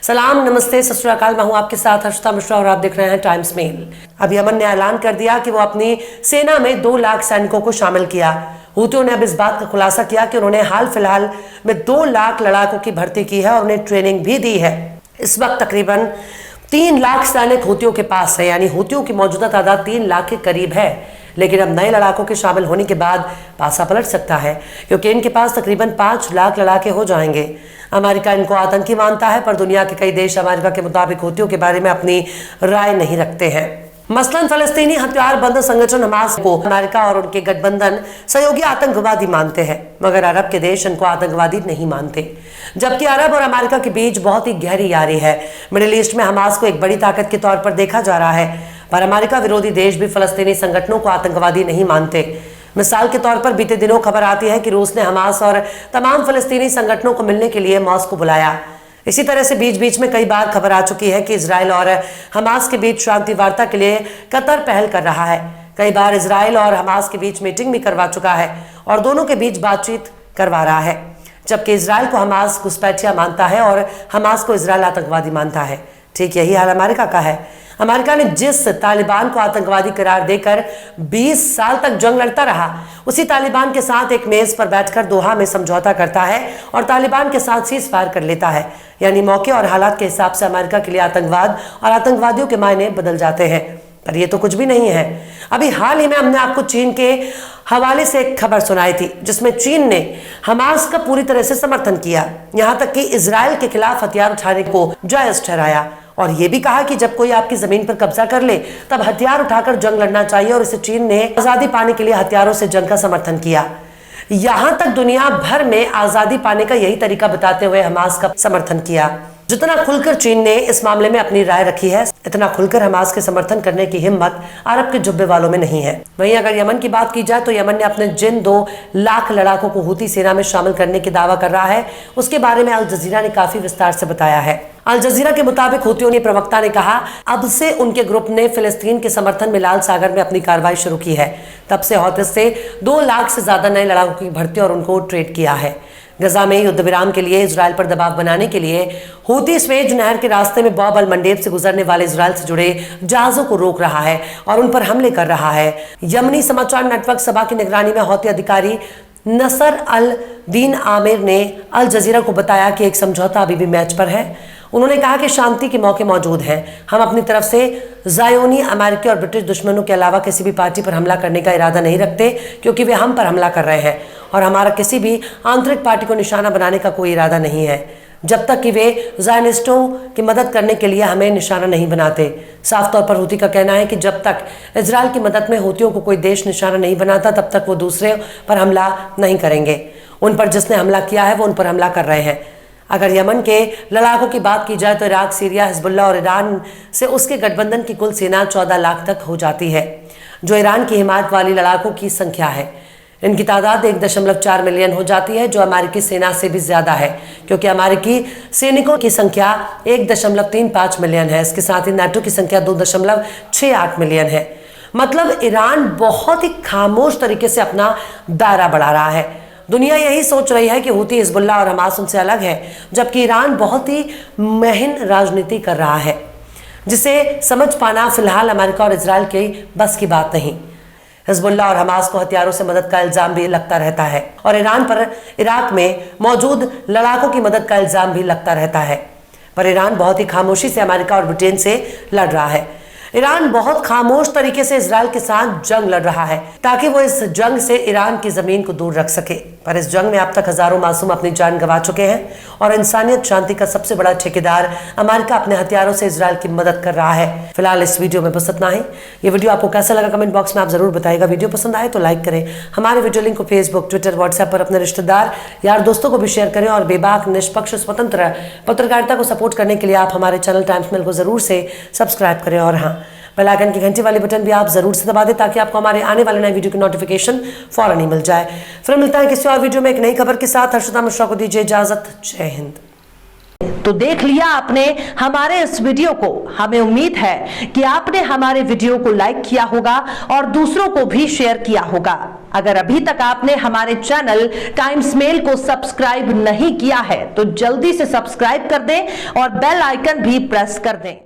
सलाम, नमस्ते, सत श्री अकाल। मैं हूं आपके साथ हर्षिता मिश्रा और आप देख रहे हैं टाइम्स मेल। अब यमन ने ऐलान कर दिया कि वो अपनी सेना में 2 लाख सैनिकों को शामिल किया। हूतियों ने अब इस बात का खुलासा किया कि उन्होंने हाल फिलहाल में 2 लाख लड़ाकों की भर्ती की है और उन्हें ट्रेनिंग भी दी है। इस वक्त तकरीबन 3 लाख सैनिक हूतियों के पास है, यानी हूतियों की मौजूदा तादाद 3 लाख के करीब है। लेकिन अब नए लड़ाकों के शामिल होने के बाद पासा पलट सकता है, क्योंकि इनके पास तकरीबन 5 लाख लड़ाके हो जाएंगे। अमेरिका इनको आतंकी मानता है, पर दुनिया के कई देश अमेरिका के मुताबिक हूतियों के बारे में अपनी राय नहीं रखते हैं। मसलन फलस्तीनी हथियारबंद संगठन हमास को अमेरिका और उनके गठबंधन सहयोगी आतंकवादी मानते हैं, मगर अरब के देश इनको आतंकवादी नहीं मानते। जबकि अरब और अमेरिका के बीच बहुत ही गहरी यारी है। मिडिल ईस्ट में हमास को एक बड़ी ताकत के तौर पर देखा जा रहा है, पर अमेरिका विरोधी देश भी फलस्तीनी संगठनों को आतंकवादी नहीं मानते। मिसाल के तौर पर बीते दिनों खबर आती है कि रूस ने हमास और तमाम फलस्तीनी संगठनों को मिलने के लिए मॉस्को बुलाया। इसी तरह से बीच बीच में कई बार खबर आ चुकी है कि इजराइल और हमास के बीच शांति वार्ता के लिए कतर पहल कर रहा है। कई बार इजराइल और हमास के बीच मीटिंग भी करवा चुका है और दोनों के बीच बातचीत करवा रहा है। जबकि इजराइल को हमास घुसपैठिया मानता है और हमास को इजराइल आतंकवादी मानता है। ठीक यही हाल अमेरिका का है। अमेरिका ने जिस तालिबान को आतंकवादी करार देकर 20 साल तक जंग लड़ता रहा, उसी तालिबान के साथ एक मेज पर बैठकर दोहा में समझौता करता है और तालिबान के साथ सीज फायर कर लेता है। यानी मौके और हालात के हिसाब से अमेरिका के लिए आतंकवाद और आतंकवादियों के मायने बदल जाते हैं। पर ये तो कुछ भी नहीं है। अभी हाल ही में हमने आपको चीन के हवाले से एक खबर सुनाई थी, जिसमें चीन ने हमास का पूरी तरह से समर्थन किया, यहां तक कि इजराइल के खिलाफ हथियार उठाने को जायज ठहराया और यह भी कहा कि जब कोई आपकी जमीन पर कब्जा कर ले तब हथियार उठाकर जंग लड़ना चाहिए। और इसे चीन ने आजादी पाने के लिए हथियारों से जंग का समर्थन किया। यहां तक दुनिया भर में आजादी पाने का यही तरीका बताते हुए हमास का समर्थन किया। जितना खुलकर चीन ने इस मामले में अपनी राय रखी है, इतना खुलकर हमास के समर्थन करने की हिम्मत अरब के जुब्बे वालों में नहीं है। वहीं अगर यमन की बात की जाए तो यमन ने अपने जिन 2 लाख लड़ाकों को हूती सेना में शामिल करने की दावा कर रहा है, उसके बारे में अल जजीरा ने काफी विस्तार से बताया है। अल जजीरा के मुताबिक हूतियों ने प्रवक्ता ने कहा, अब से उनके ग्रुप ने फिलिस्तीन के समर्थन में लाल सागर में अपनी कार्रवाई शुरू की है। तब से हौतिस से 2 लाख से ज्यादा नए लड़ाकों की भर्ती और उनको ट्रेड किया है। गजा में युद्ध विराम के लिए इजराइल पर दबाव बनाने के लिए हूती स्वेज नहर के रास्ते में बॉब अल मंडेब से गुजरने वाले इजराइल से जुड़े जहाजों को रोक रहा है और उन पर हमले कर रहा है। यमनी समाचार नेटवर्क सबा की निगरानी में हौती अधिकारी नसर अल दीन आमिर ने अल जजीरा को बताया कि एक समझौता अभी भी मैच पर है। उन्होंने कहा कि शांति के मौके मौजूद हैं। हम अपनी तरफ से जायोनी, अमेरिकी और ब्रिटिश दुश्मनों के अलावा किसी भी पार्टी पर हमला करने का इरादा नहीं रखते, क्योंकि वे हम पर हमला कर रहे हैं और हमारा किसी भी आंतरिक पार्टी को निशाना बनाने का कोई इरादा नहीं है, जब तक कि वे ज़ायनिस्टों की मदद करने के लिए हमें निशाना नहीं बनाते। साफ तौर पर हूती का कहना है कि जब तक इजराइल की मदद में हूतियों को कोई देश निशाना नहीं बनाता, तब तक वो दूसरे पर हमला नहीं करेंगे। उन पर जिसने हमला किया है वो उन पर हमला कर रहे हैं। अगर यमन के लड़ाकों की बात की जाए तो इराक, सीरिया, हिजबुल्लाह और ईरान से उसके गठबंधन की कुल सेना 14 लाख तक हो जाती है, जो ईरान की हिमायत वाली लड़ाकों की संख्या है। इनकी तादाद 1.4 मिलियन हो जाती है, जो अमेरिकी सेना से भी ज्यादा है, क्योंकि अमेरिकी सैनिकों की संख्या 1.35 मिलियन है। इसके साथ ही नाटो की संख्या 2.68 मिलियन है। मतलब ईरान बहुत ही खामोश तरीके से अपना दायरा बढ़ा रहा है। दुनिया यही सोच रही है कि हूती, हिजबुल्लाह और हमास उनसे अलग है, जबकि ईरान बहुत ही महीन राजनीति कर रहा है, जिसे समझ पाना फिलहाल अमेरिका और इजराइल के बस की बात नहीं। हिजबुल्लाह और हमास को हथियारों से मदद का इल्जाम भी लगता रहता है और ईरान पर इराक में मौजूद लड़ाकों की मदद का इल्जाम भी लगता रहता है। पर ईरान बहुत ही खामोशी से अमेरिका और ब्रिटेन से लड़ रहा है। ईरान बहुत खामोश तरीके से इजराइल के साथ जंग लड़ रहा है, ताकि वो इस जंग से ईरान की जमीन को दूर रख सके। पर इस जंग में अब तक हजारों मासूम अपनी जान गंवा चुके हैं और इंसानियत शांति का सबसे बड़ा ठेकेदार अमेरिका अपने हथियारों से इजराइल की मदद कर रहा है। फिलहाल इस वीडियो में बस इतना ही। ये वीडियो आपको कैसा लगा कमेंट बॉक्स में आप जरूर बताइएगा। वीडियो पसंद आए तो लाइक करें। हमारे वीडियो लिंक को फेसबुक, ट्विटर, व्हाट्सएप पर अपने रिश्तेदार, यार, दोस्तों को भी शेयर करें और बेबाक, निष्पक्ष, स्वतंत्र पत्रकारिता को सपोर्ट करने के लिए आप हमारे चैनल टाइम्स मेल को जरूर से सब्सक्राइब करें और हाँ, बेल आइकन की घंटी वाली बटन भी आप जरूर से दबा दें, ताकि आपको हमारे आने वाले नए वीडियो की नोटिफिकेशन फौरन ही मिल जाए। फिर मिलता है किसी और वीडियो में एक नई खबर के साथ। हर्षिता मिश्रा को दीजिए इजाजत। जय हिंद। तो देख लिया आपने हमारे इस वीडियो को। हमें उम्मीद है कि आपने हमारे वीडियो को लाइक किया होगा और दूसरों को भी शेयर किया होगा। अगर अभी तक आपने हमारे चैनल टाइम्स मेल को सब्सक्राइब नहीं किया है तो जल्दी से सब्सक्राइब कर दें और बेल आइकन भी प्रेस कर दें।